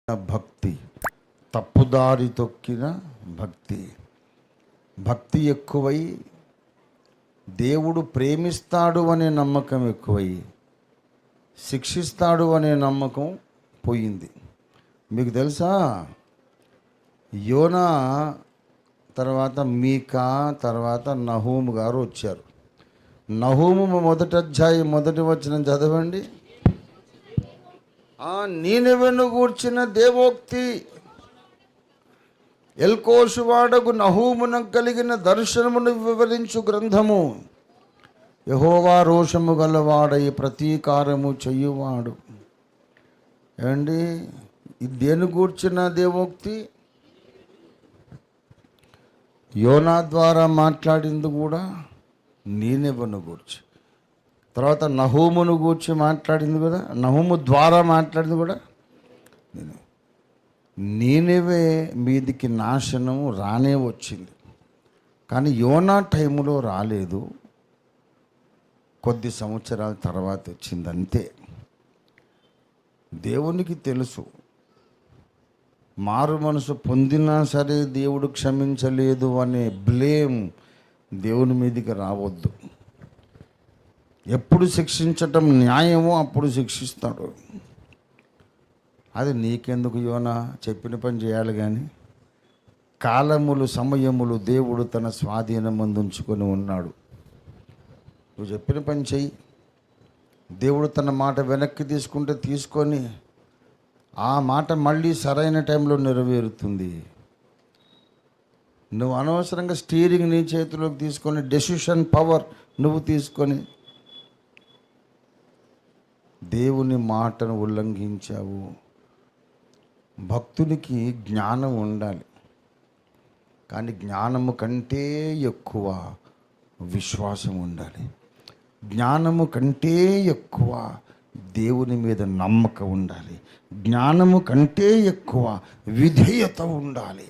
భక్తి, తప్పుదారి తొక్కిన భక్తి. భక్తి ఎక్కువై దేవుడు ప్రేమిస్తాడు అనే నమ్మకం ఎక్కువై శిక్షిస్తాడు అనే నమ్మకం పోయింది. మీకు తెలుసా, యోనా తర్వాత మీకా తర్వాత నహూము గారు వచ్చారు. నహూము మొదటి అధ్యాయం మొదటి వచనం చదవండి. నీనెవెను గూర్చిన దేవోక్తి, ఎల్కోషు వాడగు నహూమున కలిగిన దర్శనమును వివరించు గ్రంథము. యెహోవా రోషము గలవాడై ప్రతీకారము చెయ్యువాడు. ఏమండి, ఇది దేని గూర్చిన దేవోక్తి? యోనా ద్వారా మాట్లాడింది కూడా నీనెవెను గూర్చి. తర్వాత నహూమును గూర్చి మాట్లాడింది కూడా, నహూము ద్వారా మాట్లాడింది కూడా నీనెవే మీదికి నాశనం రానే వచ్చింది. కానీ యోనా టైములో రాలేదు, కొద్ది సంవత్సరాల తర్వాత వచ్చింది అంతే. దేవునికి తెలుసు, మారు మనసు పొందినా సరే దేవుడు క్షమించలేదు అనే బ్లేమ్ దేవుని మీదికి రావద్దు. ఎప్పుడు శిక్షించటం న్యాయమో అప్పుడు శిక్షిస్తాడు. అది నీకెందుకు యోనా, చెప్పిన పని చేయాలి. కానీ కాలములు సమయములు దేవుడు తన స్వాధీనం ఉంచుకొని ఉన్నాడు. నువ్వు చెప్పిన పని చెయ్యి. దేవుడు తన మాట వెనక్కి తీసుకుంటే తీసుకొని ఆ మాట మళ్ళీ సరైన టైంలో నెరవేరుతుంది. నువ్వు అనవసరంగా స్టీరింగ్ నీ చేతిలోకి తీసుకొని డెసిషన్ పవర్ నువ్వు తీసుకొని దేవుని మాటను ఉల్లంఘించావు. భక్తునికి జ్ఞానం ఉండాలి, కానీ జ్ఞానము కంటే ఎక్కువ విశ్వాసం ఉండాలి. జ్ఞానము కంటే ఎక్కువ దేవుని మీద నమ్మకం ఉండాలి. జ్ఞానము కంటే ఎక్కువ విధేయత ఉండాలి.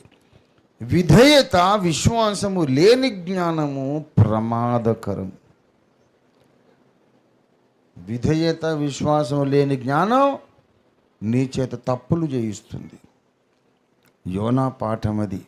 విధేయత, విశ్వాసము లేని జ్ఞానము ప్రమాదకరం. విధేయత, విశ్వాసం లేని జ్ఞానం నీ చేత తప్పులు చేయిస్తుంది. యోనా పాఠం అది.